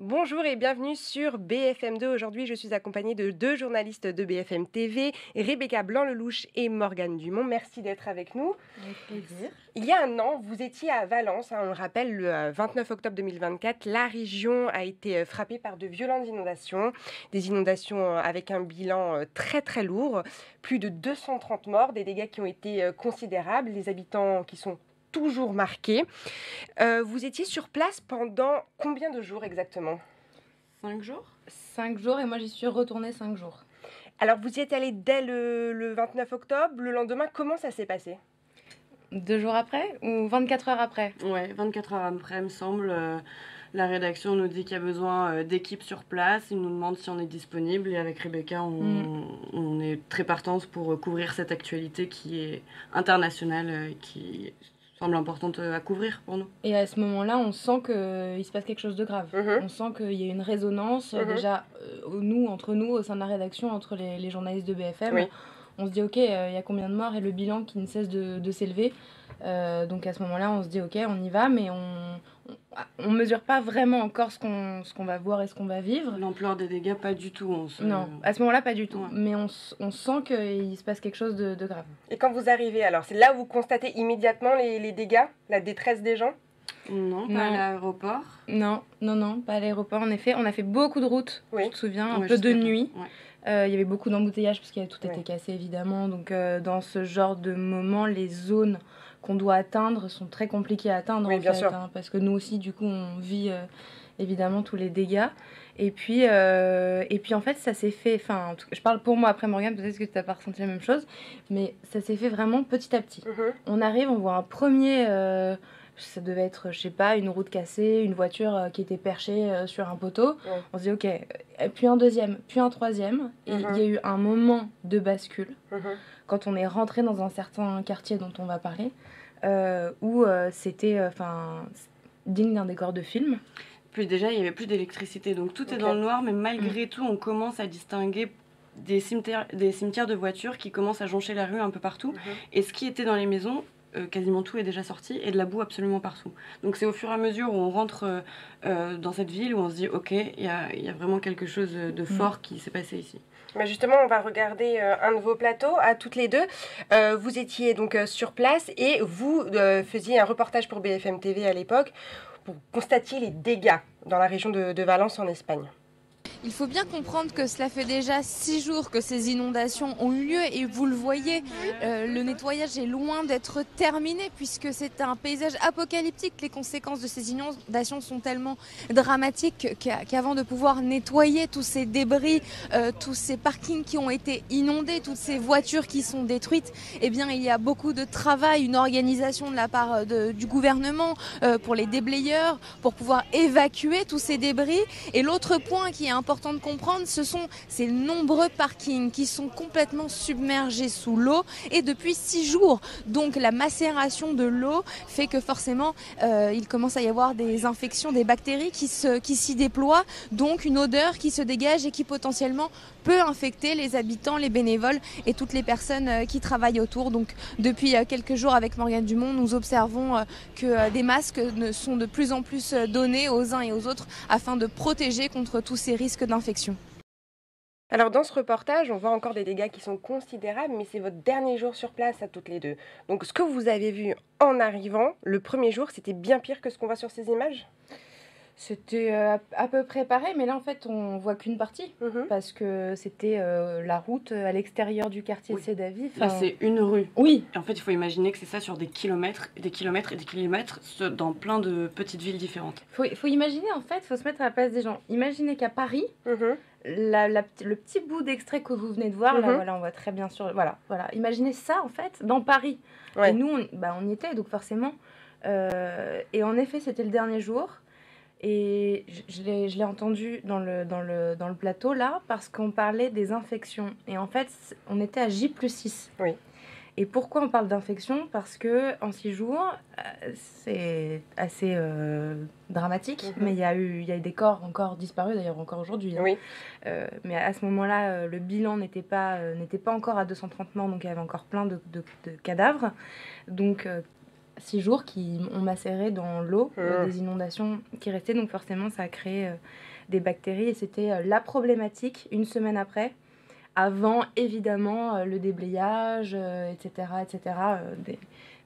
Bonjour et bienvenue sur BFM2. Aujourd'hui, je suis accompagnée de deux journalistes de BFM TV, Rebecca Blanc-Lelouch et Morgane Dumont. Merci d'être avec nous. Avec plaisir. Il y a un an, vous étiez à Valence, on le rappelle, le 29 octobre 2024. La région a été frappée par de violentes inondations, des inondations avec un bilan très très lourd, plus de 230 morts, des dégâts qui ont été considérables, les habitants qui sont toujours marqués. Vous étiez sur place pendant combien de jours exactement ? 5 jours 5 jours et moi j'y suis retournée 5 jours. Alors vous y êtes allé dès le 29 octobre, le lendemain, comment ça s'est passé ? 2 jours après ou 24 heures après ? Ouais, 24 heures après, me semble. La rédaction nous dit qu'il y a besoin d'équipes sur place. Ils nous demandent si on est disponible. Et avec Rebecca, on est très partante pour couvrir cette actualité qui est internationale, qui semble importante à couvrir pour nous. Et à ce moment-là, on sent qu'il se passe quelque chose de grave. On sent qu'il y a une résonance, déjà, nous, entre nous, au sein de la rédaction, entre les journalistes de BFM. Oui. On se dit, ok, il y a combien de morts et le bilan qui ne cesse de s'élever. Donc à ce moment-là, on se dit, ok, on y va, mais on mesure pas vraiment encore ce qu'on va voir et ce qu'on va vivre. L'ampleur des dégâts, pas du tout. Non, à ce moment-là, pas du tout. Ouais. Mais on sent qu'il se passe quelque chose de grave. Et quand vous arrivez, alors c'est là où vous constatez immédiatement les dégâts, la détresse des gens ? Non, pas Non. à l'aéroport. Non, pas à l'aéroport. En effet, on a fait beaucoup de routes, Oui. tu te souviens, un Ouais, peu de jusqu'à- nuit. ouais. Il y avait beaucoup d'embouteillages parce que tout Ouais. était cassé, évidemment. Donc, dans ce genre de moment, les zones qu'on doit atteindre sont très compliquées à atteindre, Oui, en bien fait, sûr. hein, parce que nous aussi, du coup, on vit évidemment tous les dégâts. Et puis en fait, ça s'est fait... Enfin, en tout cas, je parle pour moi, après Morgane, peut-être que tu n'as pas ressenti la même chose, mais ça s'est fait vraiment petit à petit. On arrive, on voit un premier... ça devait être, je sais pas, une route cassée, une voiture qui était perchée sur un poteau. Ouais. On se dit, ok, puis un deuxième, puis un troisième. Et il y a eu un moment de bascule, quand on est rentré dans un certain quartier dont on va parler, où c'était digne d'un décor de film. Puis déjà, il n'y avait plus d'électricité, donc tout est dans le noir, mais malgré tout, on commence à distinguer des cimetières de voitures qui commencent à joncher la rue un peu partout. Et ce qui était dans les maisons, quasiment tout est déjà sorti, et de la boue absolument partout. Donc c'est au fur et à mesure où on rentre dans cette ville, où on se dit, ok, il y a vraiment quelque chose de fort qui s'est passé ici. Mais justement, on va regarder un de vos plateaux à toutes les deux. Vous étiez donc sur place et vous faisiez un reportage pour BFM TV à l'époque pour constater les dégâts dans la région de Valence en Espagne. Il faut bien comprendre que cela fait déjà 6 jours que ces inondations ont eu lieu et vous le voyez, le nettoyage est loin d'être terminé puisque c'est un paysage apocalyptique. Les conséquences de ces inondations sont tellement dramatiques qu'avant de pouvoir nettoyer tous ces débris, tous ces parkings qui ont été inondés, toutes ces voitures qui sont détruites, eh bien il y a beaucoup de travail, une organisation de la part du gouvernement pour les déblayeurs, pour pouvoir évacuer tous ces débris. Et l'autre point qui est important de comprendre, ce sont ces nombreux parkings qui sont complètement submergés sous l'eau et depuis 6 jours. Donc la macération de l'eau fait que forcément il commence à y avoir des infections, des bactéries qui s'y déploient, donc une odeur qui se dégage et qui potentiellement peut infecter les habitants, les bénévoles et toutes les personnes qui travaillent autour. Donc depuis quelques jours avec Morgane Dumont, nous observons que des masques sont de plus en plus donnés aux uns et aux autres afin de protéger contre tous ces risques d'infection. Alors dans ce reportage, on voit encore des dégâts qui sont considérables, mais c'est votre dernier jour sur place à toutes les deux. Donc ce que vous avez vu en arrivant, le premier jour, c'était bien pire que ce qu'on voit sur ces images ? C'était à peu près pareil, mais là en fait on voit qu'une partie parce que c'était la route à l'extérieur du quartier de Sédavy. Là c'est une rue. Oui. Et en fait il faut imaginer que c'est ça sur des kilomètres et des kilomètres et des kilomètres dans plein de petites villes différentes. Faut imaginer en fait, faut se mettre à la place des gens. Imaginez qu'à Paris, le petit bout d'extrait que vous venez de voir, là voilà, on voit très bien sur... Voilà. Imaginez ça en fait dans Paris. Ouais. Et nous on y était donc forcément. Et en effet c'était le dernier jour. Et je l'ai entendu dans le plateau là, parce qu'on parlait des infections. Et en fait, on était à J+6. Oui. Et pourquoi on parle d'infection ? Parce qu'en 6 jours, c'est assez dramatique. Mais il y a eu des corps encore disparus, d'ailleurs encore aujourd'hui. Hein. Oui. Mais à ce moment-là, le bilan n'était pas encore à 230 morts, donc il y avait encore plein de cadavres. Donc 6 jours qui ont macéré dans l'eau des inondations qui restaient. Donc forcément, ça a créé des bactéries. Et c'était la problématique une semaine après, avant évidemment le déblayage, etc.,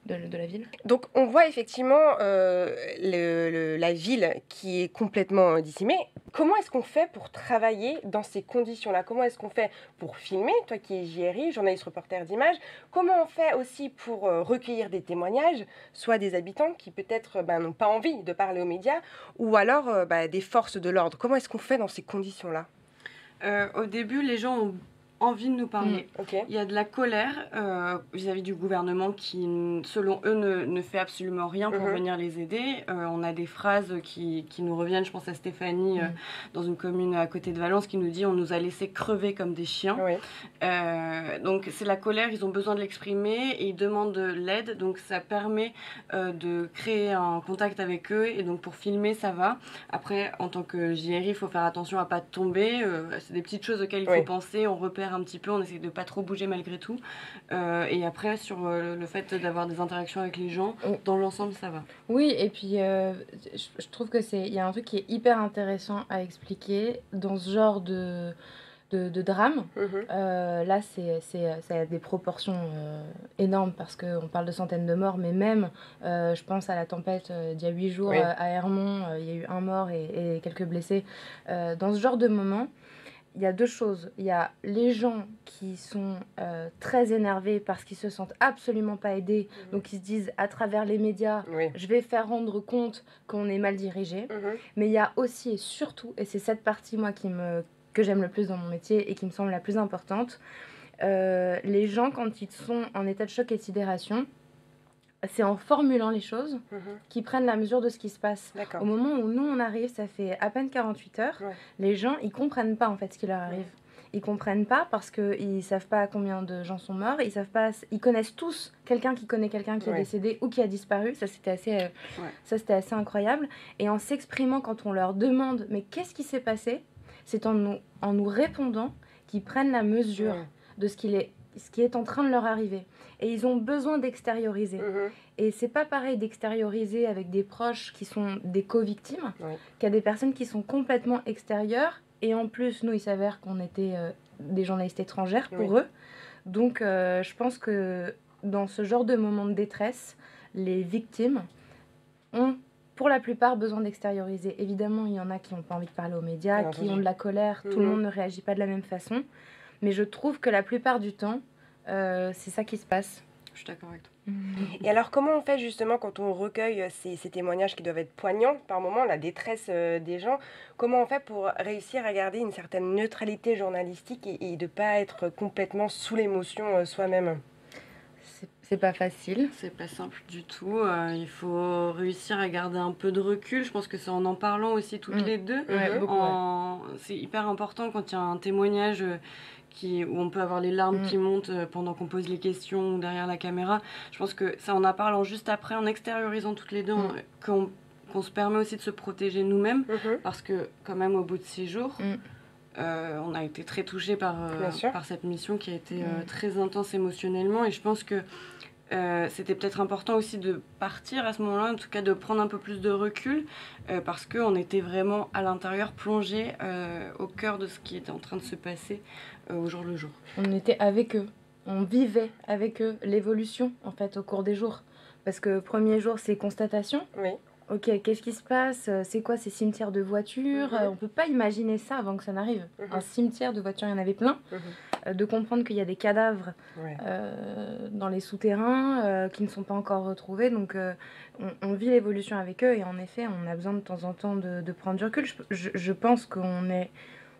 de la ville. Donc on voit effectivement la ville qui est complètement décimée. Comment est-ce qu'on fait pour travailler dans ces conditions-là? Comment est-ce qu'on fait pour filmer, toi qui es JRI, journaliste reporter d'images? Comment on fait aussi pour recueillir des témoignages, soit des habitants qui peut-être n'ont pas envie de parler aux médias, ou alors des forces de l'ordre? Comment est-ce qu'on fait dans ces conditions-là? Au début, les gens ont envie de nous parler. Okay. Il y a de la colère vis-à-vis du gouvernement qui, selon eux, ne fait absolument rien pour venir les aider. On a des phrases qui nous reviennent, je pense à Stéphanie, dans une commune à côté de Valence, qui nous dit « on nous a laissé crever comme des chiens ». Donc c'est la colère, ils ont besoin de l'exprimer et ils demandent de l'aide. Donc ça permet de créer un contact avec eux et donc pour filmer, ça va. Après, en tant que JRI, il faut faire attention à ne pas tomber. C'est des petites choses auxquelles il faut penser. On repère un petit peu, on essaie de pas trop bouger malgré tout. Et après, sur le fait d'avoir des interactions avec les gens, dans l'ensemble, ça va. Oui, et puis je trouve que il y a un truc qui est hyper intéressant à expliquer dans ce genre de drame. Là, ça a des proportions énormes parce qu'on parle de centaines de morts, mais même, je pense à la tempête d'il y a 8 jours à Hermont, il y a eu un mort et quelques blessés. Dans ce genre de moment, il y a deux choses. Il y a les gens qui sont très énervés parce qu'ils se sentent absolument pas aidés. Donc ils se disent à travers les médias, je vais faire rendre compte qu'on est mal dirigé. Mais il y a aussi et surtout, et c'est cette partie moi que j'aime le plus dans mon métier et qui me semble la plus importante, les gens quand ils sont en état de choc et de sidération, c'est en formulant les choses qu'ils prennent la mesure de ce qui se passe. Au moment où nous on arrive, ça fait à peine 48 heures, les gens ils comprennent pas en fait ce qui leur arrive. Ils comprennent pas parce qu'ils savent pas combien de gens sont morts, ils connaissent tous quelqu'un qui connaît quelqu'un qui est décédé ou qui a disparu. Ça c'était assez incroyable. Et en s'exprimant quand on leur demande mais qu'est-ce qui s'est passé, c'est en nous répondant qu'ils prennent la mesure de ce qui est en train de leur arriver. Et ils ont besoin d'extérioriser. Et c'est pas pareil d'extérioriser avec des proches qui sont des co-victimes qu'à des personnes qui sont complètement extérieures. Et en plus, nous, il s'avère qu'on était des journalistes étrangères pour eux. Donc, je pense que dans ce genre de moment de détresse, les victimes ont, pour la plupart, besoin d'extérioriser. Évidemment, il y en a qui n'ont pas envie de parler aux médias, qui ont de la colère. Tout le monde ne réagit pas de la même façon. Mais je trouve que la plupart du temps, c'est ça qui se passe. Je suis d'accord avec toi. Et alors, comment on fait justement quand on recueille ces témoignages qui doivent être poignants par moment, la détresse des gens? Comment on fait pour réussir à garder une certaine neutralité journalistique et de ne pas être complètement sous l'émotion soi-même? C'est pas facile. C'est pas simple du tout. Il faut réussir à garder un peu de recul. Je pense que c'est en parlant aussi toutes les deux. C'est hyper important quand il y a un témoignage où on peut avoir les larmes qui montent pendant qu'on pose les questions derrière la caméra. Je pense que c'est en parlant juste après, en extériorisant toutes les deux, qu'on se permet aussi de se protéger nous-mêmes. Parce que quand même, au bout de 6 jours... on a été très touchés par cette mission qui a été très intense émotionnellement et je pense que c'était peut-être important aussi de partir à ce moment-là, en tout cas de prendre un peu plus de recul parce qu'on était vraiment à l'intérieur plongés au cœur de ce qui était en train de se passer au jour le jour. On était avec eux, on vivait avec eux l'évolution en fait au cours des jours parce que premier jour c'est constatation. Ok, qu'est-ce qui se passe? C'est quoi ces cimetières de voitures? On ne peut pas imaginer ça avant que ça n'arrive. Un cimetière de voitures, il y en avait plein. De comprendre qu'il y a des cadavres dans les souterrains qui ne sont pas encore retrouvés. Donc, on vit l'évolution avec eux. Et en effet, on a besoin de temps en temps de prendre du recul. Je pense qu'on est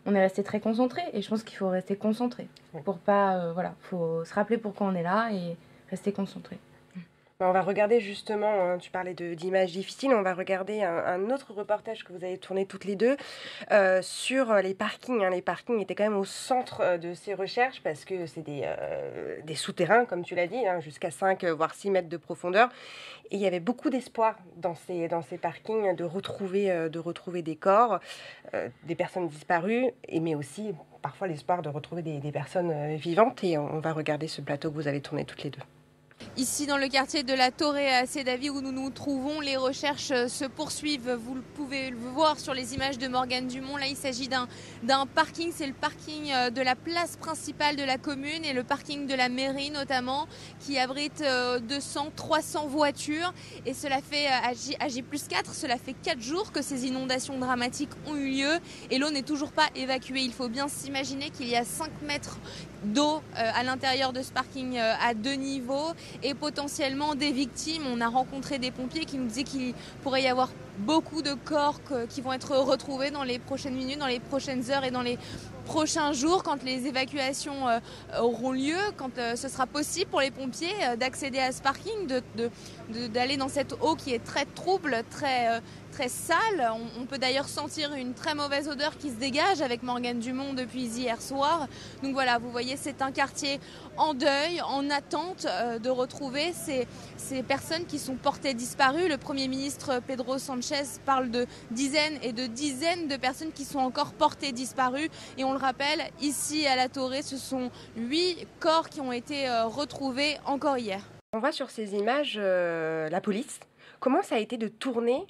resté très concentré. Et je pense qu'il faut rester concentré. Pour pas... faut se rappeler pourquoi on est là et rester concentré. On va regarder justement, tu parlais d'images difficiles, on va regarder un autre reportage que vous avez tourné toutes les deux sur les parkings. Les parkings étaient quand même au centre de ces recherches parce que c'est des souterrains, comme tu l'as dit, jusqu'à 5 voire 6 mètres de profondeur. Et il y avait beaucoup d'espoir dans ces parkings de retrouver des corps, des personnes disparues, mais aussi parfois l'espoir de retrouver des personnes vivantes. Et on va regarder ce plateau que vous avez tourné toutes les deux. Ici, dans le quartier de la Torre à Sedaví, où nous nous trouvons, les recherches se poursuivent. Vous pouvez le voir sur les images de Morgane Dumont. Là, il s'agit d'un parking. C'est le parking de la place principale de la commune et le parking de la mairie notamment, qui abrite 200, 300 voitures. Et cela fait, à J+4, cela fait 4 jours que ces inondations dramatiques ont eu lieu. Et l'eau n'est toujours pas évacuée. Il faut bien s'imaginer qu'il y a 5 mètres d'eau à l'intérieur de ce parking à 2 niveaux et potentiellement des victimes. On a rencontré des pompiers qui nous disaient qu'il pourrait y avoir beaucoup de corps qui vont être retrouvés dans les prochaines minutes, dans les prochaines heures et dans les prochains jours, quand les évacuations auront lieu, quand ce sera possible pour les pompiers d'accéder à ce parking, d'aller dans cette eau qui est très trouble, très sale. On peut d'ailleurs sentir une très mauvaise odeur qui se dégage avec Morgane Dumont depuis hier soir. Donc voilà, vous voyez, c'est un quartier en deuil, en attente de retrouver ces personnes qui sont portées disparues. Le Premier ministre Pedro Sanchez parle de dizaines et de dizaines de personnes qui sont encore portées disparues. Et on le rappelle, ici à la Torre, ce sont 8 corps qui ont été retrouvés encore hier. On voit sur ces images la police. Comment ça a été de tourner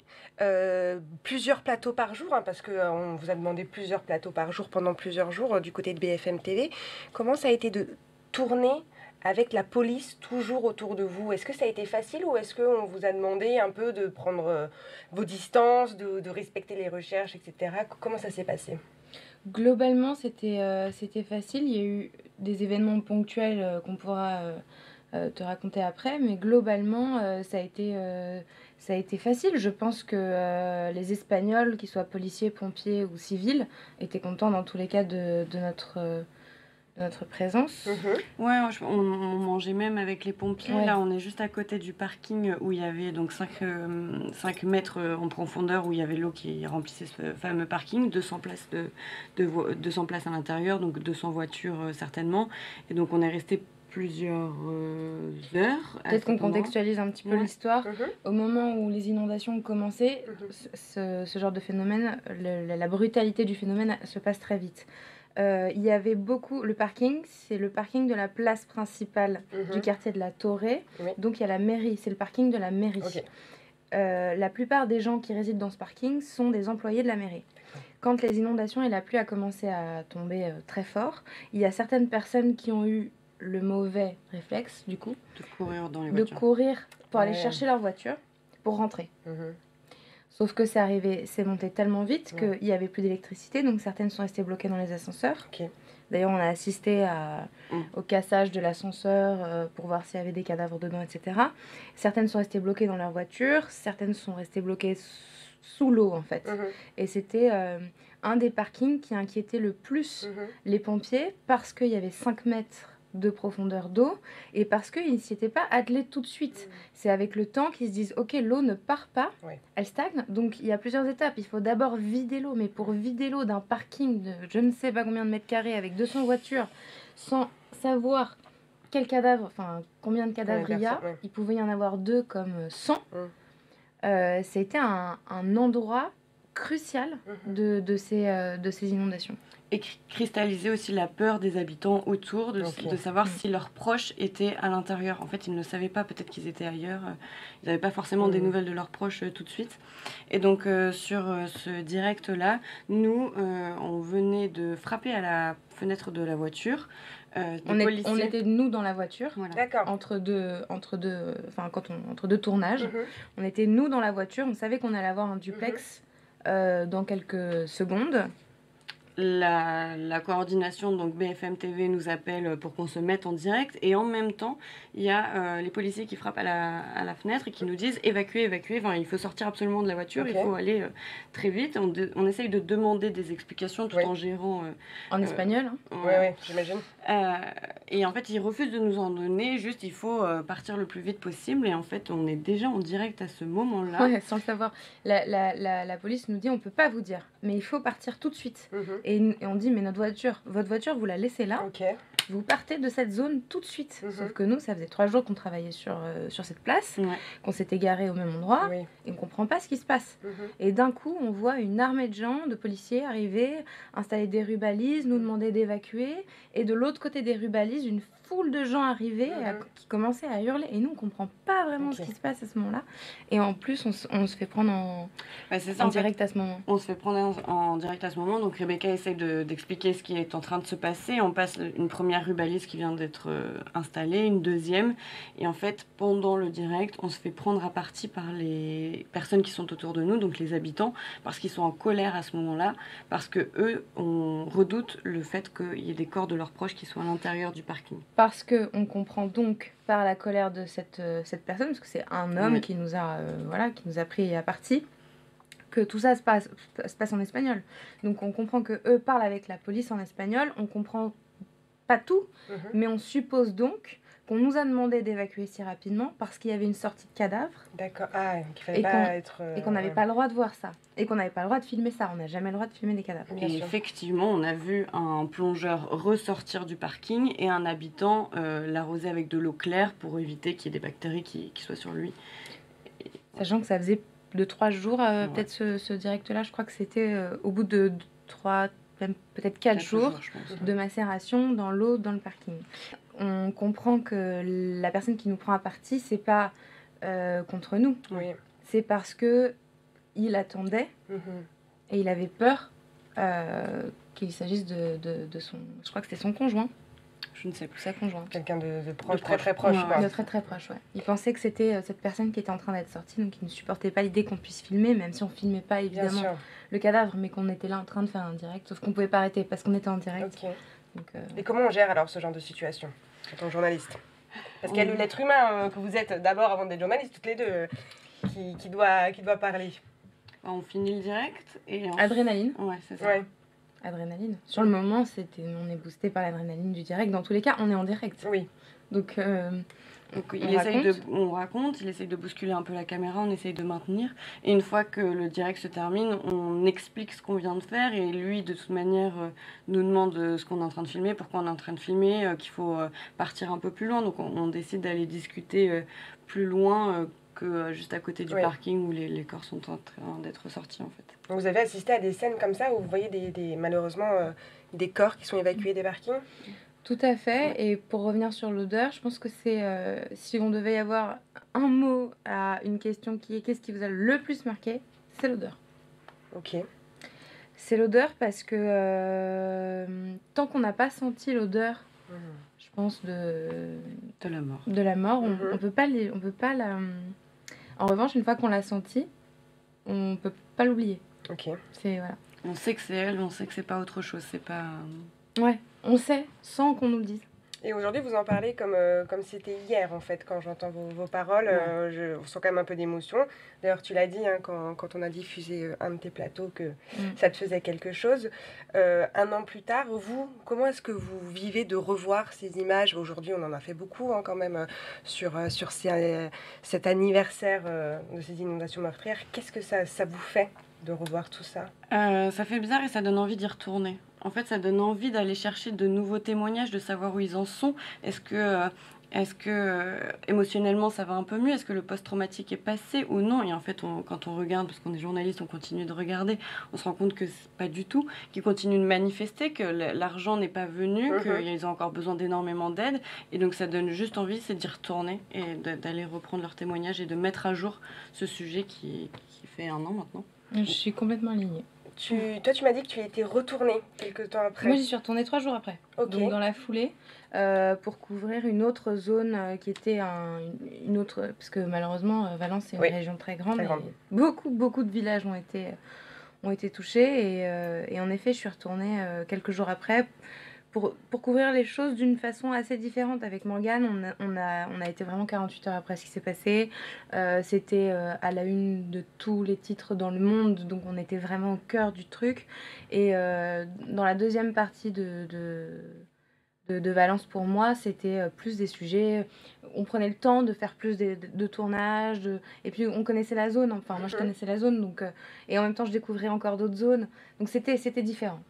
plusieurs plateaux par jour, hein, parce qu'on vous a demandé plusieurs plateaux par jour pendant plusieurs jours du côté de BFM TV. Comment ça a été de tourner avec la police toujours autour de vous? Est-ce que ça a été facile ou est-ce qu'on vous a demandé un peu de prendre vos distances, de respecter les recherches, etc. Comment ça s'est passé? Globalement, c'était facile. Il y a eu des événements ponctuels qu'on pourra te raconter après, mais globalement, ça a été facile. Je pense que les Espagnols, qu'ils soient policiers, pompiers ou civils, étaient contents dans tous les cas de notre présence. Ouais, on mangeait même avec les pompiers. Ouais. Là, on est juste à côté du parking où il y avait donc 5 mètres en profondeur, où il y avait l'eau qui remplissait ce fameux parking, 200 places à l'intérieur, donc 200 voitures certainement. Et donc, on est resté plusieurs heures. Peut-être qu'on contextualise un petit peu l'histoire. Au moment où les inondations ont commencé, ce genre de phénomène, la brutalité du phénomène se passe très vite. Il y avait beaucoup... Le parking, c'est le parking de la place principale du quartier de la Torre. Donc il y a la mairie, c'est le parking de la mairie. La plupart des gens qui résident dans ce parking sont des employés de la mairie. Quand les inondations et la pluie a commencé à tomber très fort, il y a certaines personnes qui ont eu le mauvais réflexe, du coup, de courir dans les voitures. De courir pour aller chercher leur voiture, pour rentrer. Sauf que c'est monté tellement vite qu'il n'y avait plus d'électricité, donc certaines sont restées bloquées dans les ascenseurs. D'ailleurs, on a assisté au cassage de l'ascenseur pour voir s'il y avait des cadavres dedans, etc. Certaines sont restées bloquées dans leur voiture, certaines sont restées bloquées sous l'eau, en fait. Et c'était un des parkings qui inquiétait le plus les pompiers, parce qu'il y avait 5 mètres de profondeur d'eau et parce qu'ils ne s'y étaient pas attelés tout de suite. C'est avec le temps qu'ils se disent ok, l'eau ne part pas, elle stagne, donc il y a plusieurs étapes. Il faut d'abord vider l'eau, mais pour vider l'eau d'un parking de je ne sais pas combien de mètres carrés avec 200 voitures sans savoir combien de cadavres il y a, il pouvait y en avoir 2 comme 100. C'était un endroit crucial de ces inondations. Et cristalliser aussi la peur des habitants autour, de savoir si leurs proches étaient à l'intérieur. En fait, ils ne le savaient pas, peut-être qu'ils étaient ailleurs. Ils n'avaient pas forcément des nouvelles de leurs proches tout de suite. Et donc, sur ce direct-là, nous, on venait de frapper à la fenêtre de la voiture. On était nous dans la voiture, entre deux tournages. On était nous dans la voiture, on savait qu'on allait avoir un duplex dans quelques secondes. La coordination, donc BFM TV, nous appelle pour qu'on se mette en direct. Et en même temps, il y a les policiers qui frappent à la fenêtre et qui nous disent évacuer. Enfin, il faut sortir absolument de la voiture, il faut aller très vite. On essaye de demander des explications tout en gérant... en espagnol, hein. Oui, j'imagine. Et en fait, ils refusent de nous en donner. Juste, il faut partir le plus vite possible. Et en fait, on est déjà en direct à ce moment-là. Ouais, sans le savoir. La police nous dit on ne peut pas vous dire, mais il faut partir tout de suite. Et on dit mais votre voiture, vous la laissez là. vous partez de cette zone tout de suite. Sauf que nous, ça faisait 3 jours qu'on travaillait sur cette place, qu'on s'était garé au même endroit, et on ne comprend pas ce qui se passe. Et d'un coup, on voit une armée de gens, de policiers arriver, installer des rubalises, nous demander d'évacuer, et de l'autre côté des rubalises, une foule de gens arrivés qui commençaient à hurler. Et nous, on ne comprend pas vraiment ce qui se passe à ce moment-là. Et en plus, on se fait prendre en direct à ce moment. On se fait prendre en direct à ce moment. Donc Rebecca essaye d'expliquer ce qui est en train de se passer. On passe une première rubalise qui vient d'être installée, une deuxième. Et en fait, pendant le direct, on se fait prendre à partie par les personnes qui sont autour de nous, donc les habitants, parce qu'ils sont en colère à ce moment-là, parce qu'eux, on redoute le fait qu'il y ait des corps de leurs proches qui soient à l'intérieur du parking. Parce qu'on comprend donc par la colère de cette personne, parce que c'est un homme qui nous a pris à partie, que tout ça se passe en espagnol. Donc on comprend que eux parlent avec la police en espagnol, on comprend pas tout, mais on suppose donc qu'on nous a demandé d'évacuer si rapidement parce qu'il y avait une sortie de cadavres. D'accord. Ah, qu'il fallait pas être... Et qu'on n'avait pas le droit de voir ça. Et qu'on n'avait pas le droit de filmer ça. On n'a jamais le droit de filmer des cadavres. Et effectivement, on a vu un plongeur ressortir du parking et un habitant l'arroser avec de l'eau claire pour éviter qu'il y ait des bactéries qui soient sur lui. Sachant que ça faisait 2-3 jours, peut-être ce direct-là, je crois que c'était au bout de 3, même peut-être 4 jours de macération dans l'eau, dans le parking. On comprend que la personne qui nous prend à partie, c'est pas contre nous. C'est parce que il attendait et il avait peur qu'il s'agisse de son... Je crois que c'était son conjoint. Je ne sais plus. Sa conjointe. Quelqu'un de proche, très proche. De très proche, ouais. Il pensait que c'était cette personne qui était en train d'être sortie, donc il ne supportait pas l'idée qu'on puisse filmer, même si on filmait pas évidemment le cadavre, mais qu'on était là en train de faire un direct, sauf qu'on pouvait pas arrêter parce qu'on était en direct. Donc, Et comment on gère alors ce genre de situation en tant que journaliste? Parce qu'il y a l'être humain que vous êtes d'abord avant d'être journaliste, toutes les deux, qui doit parler. On finit le direct et... Adrénaline. Ouais, c'est ça. Ouais. Adrénaline. Sur le moment, on est boosté par l'adrénaline du direct. Dans tous les cas, on est en direct. Oui. Donc il essaye de bousculer un peu la caméra, on essaye de maintenir. Et une fois que le direct se termine, on explique ce qu'on vient de faire. Et lui, de toute manière, nous demande ce qu'on est en train de filmer, pourquoi on est en train de filmer, qu'il faut partir un peu plus loin. Donc on décide d'aller discuter plus loin que juste à côté du parking où les corps sont en train d'être sortis en fait. Vous avez assisté à des scènes comme ça où vous voyez malheureusement des corps qui sont évacués des parkings? Tout à fait. Et pour revenir sur l'odeur, je pense que c'est si on devait y avoir un mot à une question qui est qu'est-ce qui vous a le plus marqué, c'est l'odeur. Ok. C'est l'odeur parce que tant qu'on n'a pas senti l'odeur, je pense de la mort, on peut pas la. En revanche, une fois qu'on l'a senti, on peut pas l'oublier. Ok. Voilà. On sait que c'est elle, on sait que c'est pas autre chose, c'est pas. Ouais, on sait sans qu'on nous le dise. Et aujourd'hui, vous en parlez comme c'était hier, en fait, quand j'entends vos paroles. Je ressens quand même un peu d'émotion. D'ailleurs, tu l'as dit quand on a diffusé un de tes plateaux que ça te faisait quelque chose. 1 an plus tard, vous, comment est-ce que vous vivez de revoir ces images? Aujourd'hui, on en a fait beaucoup quand même sur cet anniversaire de ces inondations meurtrières. Qu'est-ce que ça vous fait de revoir tout ça? Ça fait bizarre et ça donne envie d'y retourner. En fait, ça donne envie d'aller chercher de nouveaux témoignages, de savoir où ils en sont. Est-ce que émotionnellement ça va un peu mieux? Est-ce que le post-traumatique est passé ou non? Et en fait, quand on regarde, parce qu'on est journaliste, on continue de regarder, on se rend compte que c'est pas du tout, qu'ils continuent de manifester, que l'argent n'est pas venu, qu'ils ont encore besoin d'énormément d'aide. Et donc ça donne juste envie, c'est d'y retourner et d'aller reprendre leurs témoignages et de mettre à jour ce sujet qui fait 1 an maintenant. Je suis complètement alignée. Toi, tu m'as dit que tu y étais retournée quelques temps après. Moi, j'y suis retournée 3 jours après. Okay. Donc, dans la foulée, pour couvrir une autre zone qui était une autre... Parce que malheureusement, Valence, c'est une région très grande. Très grande. Beaucoup de villages ont été touchés. Et en effet, je suis retournée quelques jours après pour couvrir les choses d'une façon assez différente. Avec Morgane, on a été vraiment 48 heures après ce qui s'est passé. C'était à la une de tous les titres dans le monde, donc on était vraiment au cœur du truc. Et dans la deuxième partie de Valence, pour moi, c'était plus des sujets... On prenait le temps de faire plus de tournages, et puis on connaissait la zone. Enfin, moi, je connaissais la zone, donc, et en même temps, je découvrais encore d'autres zones. Donc, c'était différent.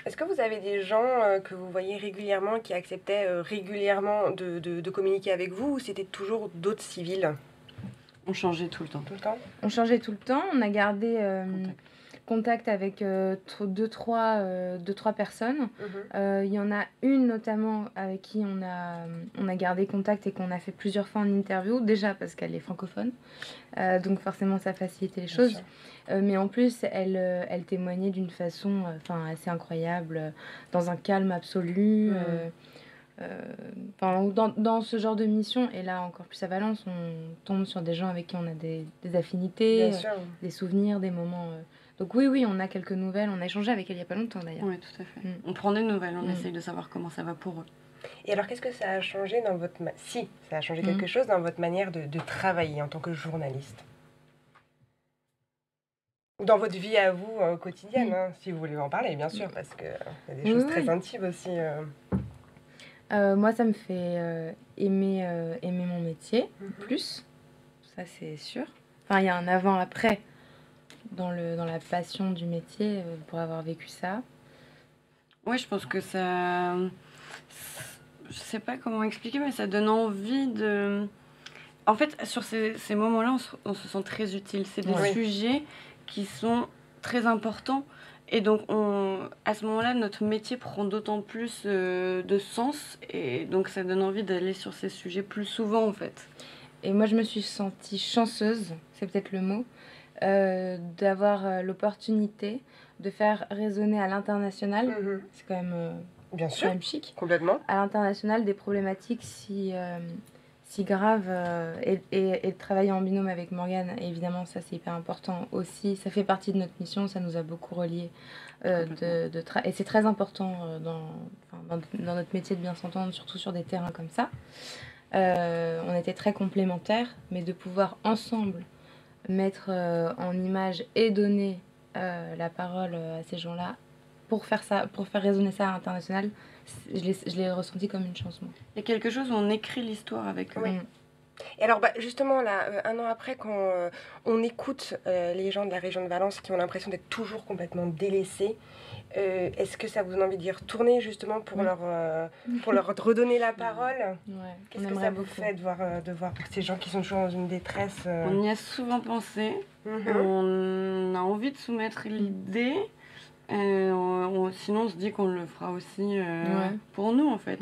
Est-ce que vous avez des gens que vous voyez régulièrement, qui acceptaient régulièrement de communiquer avec vous, ou c'était toujours d'autres civils? On changeait tout le temps. Tout le temps? On changeait tout le temps. On a gardé contact avec deux, trois personnes. Il y en a une notamment avec qui on a gardé contact et qu'on a fait plusieurs fois en interview, déjà parce qu'elle est francophone, donc forcément ça facilitait les choses. Mais en plus, elle témoignait d'une façon assez incroyable, dans un calme absolu. Dans ce genre de mission, et là encore plus à Valence, on tombe sur des gens avec qui on a des affinités, des souvenirs, des moments... Donc oui, on a quelques nouvelles. On a échangé avec elle il n'y a pas longtemps d'ailleurs. Oui, tout à fait. On prend des nouvelles, on essaye de savoir comment ça va pour eux. Et alors, qu'est-ce que ça a changé dans votre... Si, ça a changé quelque chose dans votre manière de travailler en tant que journaliste? Dans votre vie à vous quotidienne, si vous voulez en parler, bien sûr, parce qu'il y a des choses très intimes aussi. Moi, ça me fait aimer mon métier, plus. Ça, c'est sûr. Enfin, il y a un avant-après dans la passion du métier pour avoir vécu ça. Oui, je pense que ça... Je sais pas comment expliquer, mais ça donne envie de... En fait, sur ces moments-là, on se sent très utile. C'est des sujets qui sont très importants. Et donc, à ce moment-là, notre métier prend d'autant plus de sens. Et donc, ça donne envie d'aller sur ces sujets plus souvent, en fait. Et moi, je me suis sentie chanceuse, c'est peut-être le mot, d'avoir l'opportunité de faire résonner à l'international. C'est quand même, bien sûr, quand même chic. Complètement. À l'international, des problématiques si graves. Et de travailler en binôme avec Morgane, évidemment, ça c'est hyper important aussi. Ça fait partie de notre mission, ça nous a beaucoup reliés. Et c'est très important dans notre métier de bien s'entendre, surtout sur des terrains comme ça. On était très complémentaires, mais de pouvoir ensemble mettre en image et donner la parole à ces gens-là pour faire résonner ça à l'international, je l'ai ressenti comme une chance. Il y a quelque chose où on écrit l'histoire avec eux. Oui. Et alors, justement, là, un an après, quand on écoute les gens de la région de Valence qui ont l'impression d'être toujours complètement délaissés, est-ce que ça vous donne envie d'y retourner, justement, pour leur redonner la parole? Qu'est-ce que ça vous fait de voir ces gens qui sont toujours dans une détresse On y a souvent pensé. On a envie de soumettre l'idée. Sinon, on se dit qu'on le fera aussi pour nous, en fait.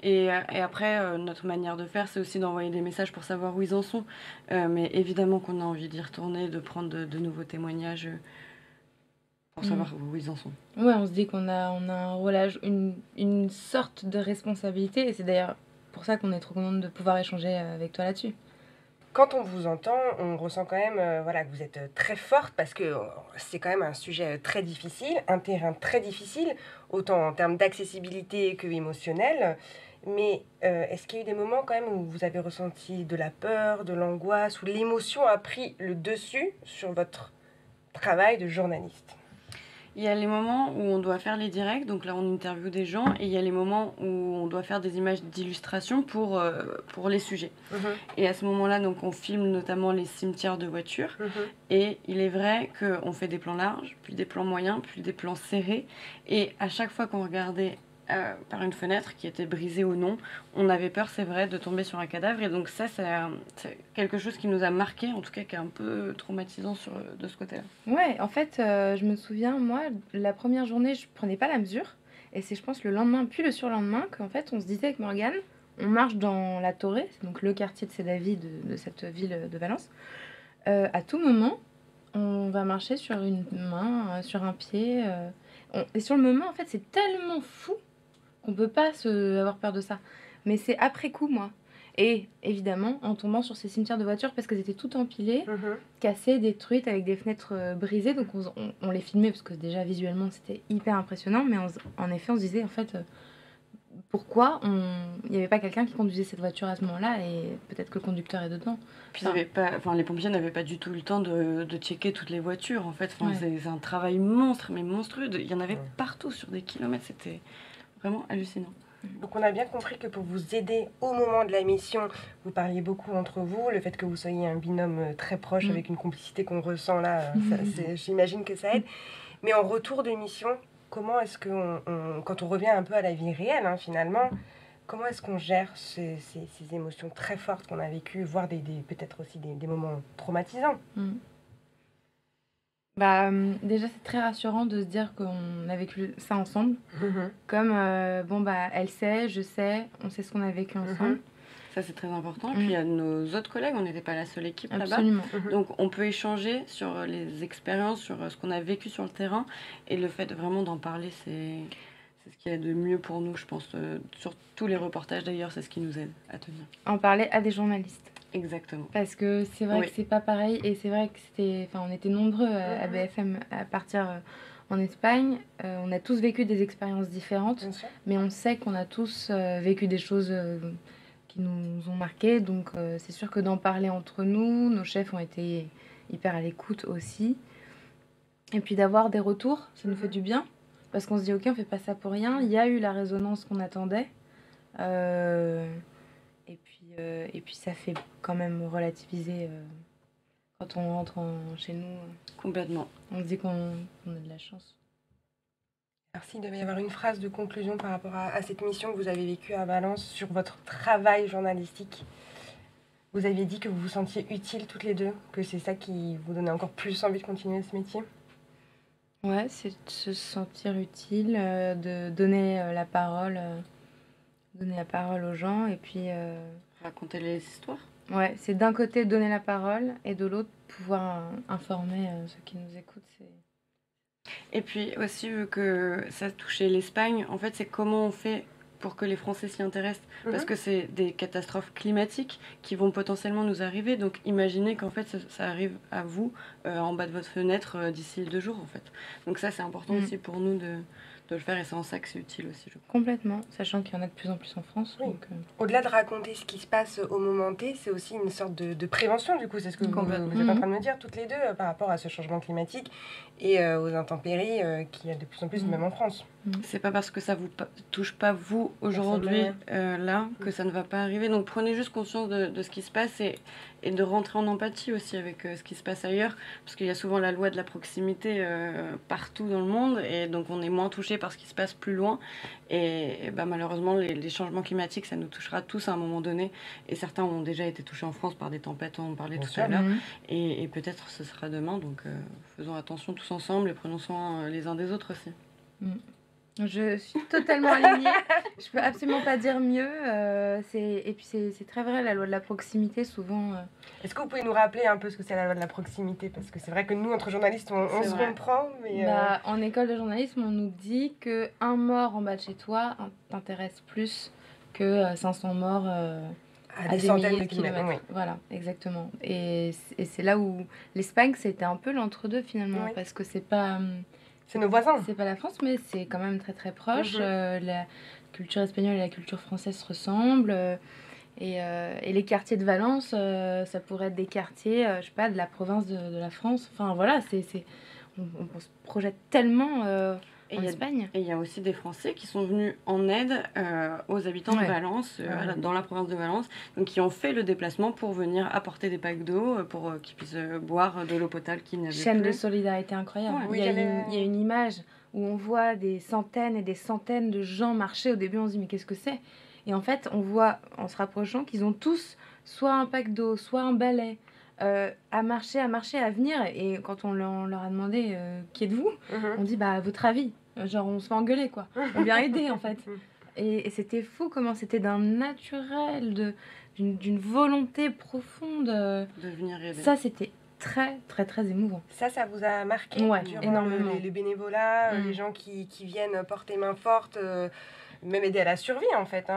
Et après, notre manière de faire, c'est aussi d'envoyer des messages pour savoir où ils en sont. Mais évidemment qu'on a envie d'y retourner, de prendre de nouveaux témoignages pour savoir où ils en sont. Ouais, on se dit qu'on a un relâche, une sorte de responsabilité. Et c'est d'ailleurs pour ça qu'on est trop contente de pouvoir échanger avec toi là-dessus. Quand on vous entend, on ressent quand même que vous êtes très forte, parce que c'est quand même un sujet très difficile, un terrain très difficile, autant en termes d'accessibilité que émotionnel. Mais est-ce qu'il y a eu des moments quand même où vous avez ressenti de la peur, de l'angoisse, où l'émotion a pris le dessus sur votre travail de journaliste? Il y a les moments où on doit faire les directs, donc là on interviewe des gens, et il y a les moments où on doit faire des images d'illustration pour les sujets. Et à ce moment-là, donc, on filme notamment les cimetières de voitures, et il est vrai qu'on fait des plans larges, puis des plans moyens, puis des plans serrés, et à chaque fois qu'on regardait par une fenêtre qui était brisée ou non, on avait peur, c'est vrai, de tomber sur un cadavre. Et donc ça, c'est quelque chose qui nous a marqué, en tout cas qui est un peu traumatisant de ce côté-là. Ouais, en fait, je me souviens, moi, la première journée, je prenais pas la mesure. Et c'est, je pense, le lendemain, puis le surlendemain, qu'en fait, on se disait avec Morgane, on marche dans la Torre, donc le quartier de Sédavie de cette ville de Valence. À tout moment, on va marcher sur une main, sur un pied. Et sur le moment, en fait, c'est tellement fou qu'on peut pas avoir peur de ça. Mais c'est après coup, moi. Et évidemment, en tombant sur ces cimetières de voitures, parce qu'elles étaient toutes empilées, cassées, détruites, avec des fenêtres brisées. Donc on les filmait, parce que déjà, visuellement, c'était hyper impressionnant. Mais en effet, on se disait, en fait, pourquoi il n'y avait pas quelqu'un qui conduisait cette voiture à ce moment-là, et peut-être que le conducteur est dedans. Puis les pompiers n'avaient pas du tout eu le temps de checker toutes les voitures, en fait. C'est un travail monstre, mais monstrueux. Il y en avait partout sur des kilomètres. C'était vraiment hallucinant. Donc on a bien compris que pour vous aider au moment de la mission, vous parliez beaucoup entre vous, le fait que vous soyez un binôme très proche avec une complicité qu'on ressent là, j'imagine que ça aide. Mais en retour de mission, comment est-ce que, quand on revient un peu à la vie réelle, hein, finalement, comment est-ce qu'on gère ces émotions très fortes qu'on a vécues, voire peut-être aussi des moments traumatisants? Déjà, c'est très rassurant de se dire qu'on a vécu ça ensemble. Comme, elle sait, je sais, on sait ce qu'on a vécu ensemble. Ça, c'est très important. Et puis, il y a nos autres collègues, on n'était pas la seule équipe là-bas. Absolument. Donc, on peut échanger sur les expériences, sur ce qu'on a vécu sur le terrain. Et le fait vraiment d'en parler, c'est ce qu'il y a de mieux pour nous, je pense. Sur tous les reportages, d'ailleurs, c'est ce qui nous aide à tenir. En parler à des journalistes. Exactement. Parce que c'est vrai que c'est pas pareil. Et c'est vrai que on était nombreux à BFM à partir en Espagne. On a tous vécu des expériences différentes. Mais on sait qu'on a tous vécu des choses... qui nous ont marqués, donc c'est sûr que d'en parler entre nous, nos chefs ont été hyper à l'écoute aussi, et puis d'avoir des retours, ça nous fait du bien, parce qu'on se dit ok, on fait pas ça pour rien, il y a eu la résonance qu'on attendait, et puis ça fait quand même relativiser quand on rentre chez nous. Complètement. On se dit qu'on a de la chance. Merci. Il devait y avoir une phrase de conclusion par rapport à cette mission que vous avez vécue à Valence sur votre travail journalistique. Vous aviez dit que vous vous sentiez utiles toutes les deux, que c'est ça qui vous donnait encore plus envie de continuer ce métier. Ouais, c'est de se sentir utile, de donner la parole aux gens et puis... raconter les histoires. Ouais, c'est d'un côté donner la parole et de l'autre pouvoir informer ceux qui nous écoutent. Et puis aussi, vu que ça touchait l'Espagne, en fait, c'est comment on fait pour que les Français s'y intéressent. Parce que c'est des catastrophes climatiques qui vont potentiellement nous arriver. Donc imaginez qu'en fait, ça arrive à vous, en bas de votre fenêtre, d'ici 2 jours, en fait. Donc ça, c'est important aussi pour nous de le faire. Et c'est en ça que c'est utile aussi, je crois. Complètement, sachant qu'il y en a de plus en plus en France. Oui. Donc, au-delà de raconter ce qui se passe au moment T, c'est aussi une sorte de prévention, du coup. C'est ce que vous êtes en train de me dire, toutes les deux, par rapport à ce changement climatique et aux intempéries qu'il y a de plus en plus, même en France. C'est pas parce que ça vous touche pas vous aujourd'hui là que ça ne va pas arriver. Donc prenez juste conscience de ce qui se passe et de rentrer en empathie aussi avec ce qui se passe ailleurs, parce qu'il y a souvent la loi de la proximité partout dans le monde, et donc on est moins touché par ce qui se passe plus loin. Et malheureusement, les changements climatiques, ça nous touchera tous à un moment donné. Et certains ont déjà été touchés en France par des tempêtes, on en parlait tout à l'heure. Et peut-être ce sera demain. Donc faisons attention tous ensemble et prenons soin les uns des autres aussi. Je suis totalement alignée. Je peux absolument pas dire mieux. Et puis c'est très vrai, la loi de la proximité, souvent... Est-ce que vous pouvez nous rappeler un peu ce que c'est la loi de la proximité? Parce que c'est vrai que nous, entre journalistes, on se comprend. Mais en école de journalisme, on nous dit qu'un mort en bas de chez toi t'intéresse plus que 500 morts à des centaines de kilomètres. Oui. Voilà, exactement. Et c'est là où l'Espagne, c'était un peu l'entre-deux finalement, parce que c'est pas... C'est nos voisins. C'est pas la France, mais c'est quand même très très proche. La culture espagnole et la culture française se ressemblent. Et les quartiers de Valence, ça pourrait être des quartiers, je sais pas, de la province de la France. Enfin voilà, on se projette tellement en Espagne. Et il y a aussi des Français qui sont venus en aide aux habitants de Valence, dans la province de Valence, donc qui ont fait le déplacement pour venir apporter des packs d'eau pour qu'ils puissent boire de l'eau potable qu'ils n'avaient plus. Chaîne de solidarité incroyable. Il y a une image où on voit des centaines et des centaines de gens marcher. Au début, on se dit mais qu'est-ce que c'est? Et en fait, on voit en se rapprochant qu'ils ont tous soit un pack d'eau, soit un balai. À marcher, à venir. Et quand on leur a demandé qui êtes-vous, on dit à votre avis. Genre on se fait engueuler quoi. On vient aider en fait. Et c'était fou comment c'était d'un naturel, d'une volonté profonde. De venir aider. Ça c'était très très très émouvant. Ça vous a marqué durant énormément. Les bénévolats, les gens qui viennent porter main forte, même aider à la survie en fait,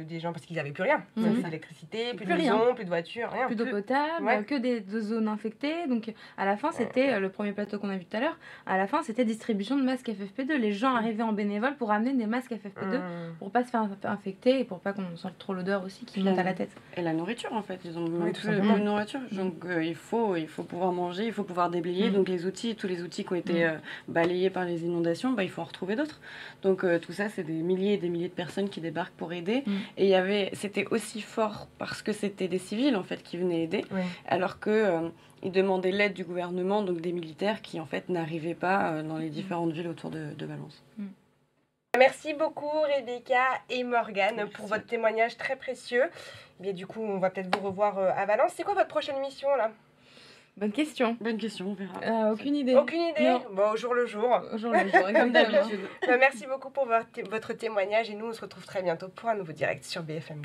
des gens parce qu'ils n'avaient plus rien. Plus d'électricité, plus de maison, plus de voiture, rien. Plus d'eau potable, que des zones infectées. Donc à la fin, c'était le premier plateau qu'on a vu tout à l'heure. À la fin, c'était distribution de masques FFP2. Les gens arrivaient en bénévole pour amener des masques FFP2 pour pas se faire infecter et pour pas qu'on sente trop l'odeur aussi qui monte à la tête. Et la nourriture en fait, ils ont plus de nourriture. Donc il faut pouvoir manger, il faut pouvoir déblayer. Donc tous les outils qui ont été balayés par les inondations, il faut en retrouver d'autres. Donc tout ça, c'est des milliers et des milliers de personnes qui débarquent pour aider. Et c'était aussi fort parce que c'était des civils en fait qui venaient aider, alors que ils demandaient l'aide du gouvernement, donc des militaires qui en fait n'arrivaient pas dans les différentes villes autour de Valence. Merci beaucoup Rebecca et Morgane pour votre témoignage très précieux. Bien, du coup, on va peut-être vous revoir à Valence. C'est quoi votre prochaine mission là? Bonne question, on verra. Aucune idée. Aucune idée? Bon, au jour le jour. Au jour le jour, comme d'habitude. Merci beaucoup pour votre témoignage et nous, on se retrouve très bientôt pour un nouveau direct sur BFM.